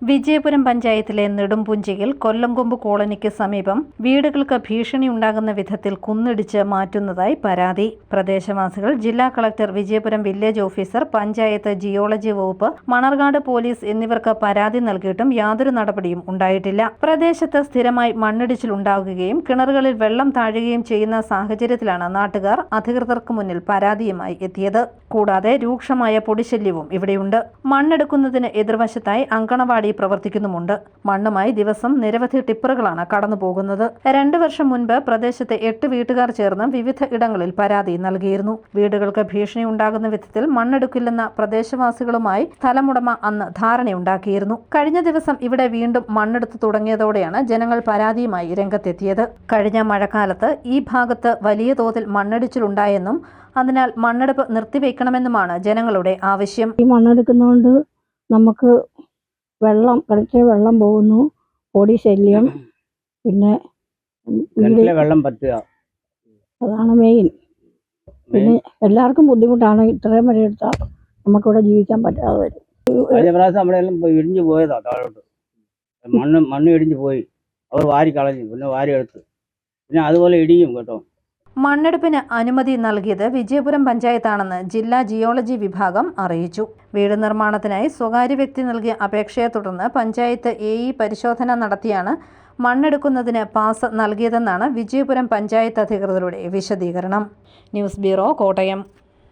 വിജയപുരം പഞ്ചായത്തിലെ നെടുംപുഞ്ചിയിൽ കൊല്ലംകൊമ്പ് കോളനിക്ക് സമീപം വീടുകൾക്ക് ഭീഷണിയുണ്ടാകുന്ന വിധത്തിൽ കുന്നിടിച്ച് മാറ്റുന്നതായി പരാതി. പ്രദേശവാസികൾ ജില്ലാ collector, Vijayapuram village officer, panchayat geology വകുപ്പ്, മണർകാട് പോലീസ് എന്നിവർക്ക് പരാതി നൽകിയിട്ടും യാതൊരു നടപടിയും ഉണ്ടായിട്ടില്ല. പ്രദേശത്ത് സ്ഥിരമായി മണ്ണിടിച്ചിലുണ്ടാകുകയും കിണറുകളിൽ വെള്ളം താഴുകയും ചെയ്യുന്ന സാഹചര്യത്തിലാണ് നാട്ടുകാർ അധികൃതർക്ക് മുന്നിൽ പരാതിയുമായി എത്തിയത്. കൂടാതെ രൂക്ഷമായ പൊടിശല്യവും ഇവിടെയുണ്ട്. മണ്ണെടുക്കുന്നതിന് എതിർവശത്തായി അങ്കണവാടി പ്രവർത്തിക്കുന്നുമുണ്ട്. മണ്ണുമായി ദിവസം നിരവധി ടിപ്പറുകളാണ് കടന്നുപോകുന്നത്. 2 വർഷം മുൻപ് പ്രദേശത്തെ 8 വീട്ടുകാർ ചേർന്ന് വിവിധ ഇടങ്ങളിൽ പരാതി നൽകിയിരുന്നു. വീടുകൾക്ക് ഭീഷണി ഉണ്ടാകുന്ന വിധത്തിൽ മണ്ണെടുക്കില്ലെന്ന പ്രദേശവാസികളുമായി സ്ഥലമുടമ അന്ന് ധാരണയുണ്ടാക്കിയിരുന്നു. കഴിഞ്ഞ ദിവസം ഇവിടെ വീണ്ടും മണ്ണെടുത്തു തുടങ്ങിയതോടെയാണ് ജനങ്ങൾ പരാതിയുമായി രംഗത്തെത്തിയത്. കഴിഞ്ഞ മഴക്കാലത്ത് ഈ ഭാഗത്ത് വലിയ തോതിൽ മണ്ണിടിച്ചിലുണ്ടായെന്നും അതിനാൽ മണ്ണെടുപ്പ് നിർത്തിവെക്കണമെന്നുമാണ് ജനങ്ങളുടെ ആവശ്യം. ഈ മണ്ണെടുക്കുന്നതുകൊണ്ട് നമുക്ക് വെള്ളം പോകുന്നു, പൊടി ശല്യം, പിന്നെ വെള്ളം പറ്റുക, അതാണ് മെയിൻ. പിന്നെ എല്ലാവർക്കും ബുദ്ധിമുട്ടാണ്. ഇത്രയും വരെ എടുത്താൽ നമുക്കിവിടെ ജീവിക്കാൻ പറ്റാതെ വരും. ഇടിഞ്ഞു പോയതാ താഴോട്ട്, മണ്ണ് ഇടിഞ്ഞു പോയി. അവർ വാരി കളഞ്ഞു, പിന്നെ വാരി എടുത്ത്, പിന്നെ അതുപോലെ ഇടിയും കേട്ടോ. മണ്ണെടുപ്പിന് അനുമതി നൽകിയത് വിജയപുരം പഞ്ചായത്താണെന്ന് ജില്ലാ ജിയോളജി വിഭാഗം അറിയിച്ചു. വീട് നിർമ്മാണത്തിനായി സ്വകാര്യ വ്യക്തി നൽകിയ അപേക്ഷയെ തുടർന്ന് പഞ്ചായത്ത് AE പരിശോധന നടത്തിയാണ് മണ്ണെടുക്കുന്നതിന് പാസ് നൽകിയതെന്നാണ് വിജയപുരം പഞ്ചായത്ത് അധികൃതരുടെ വിശദീകരണം. News bureau, Kottayam.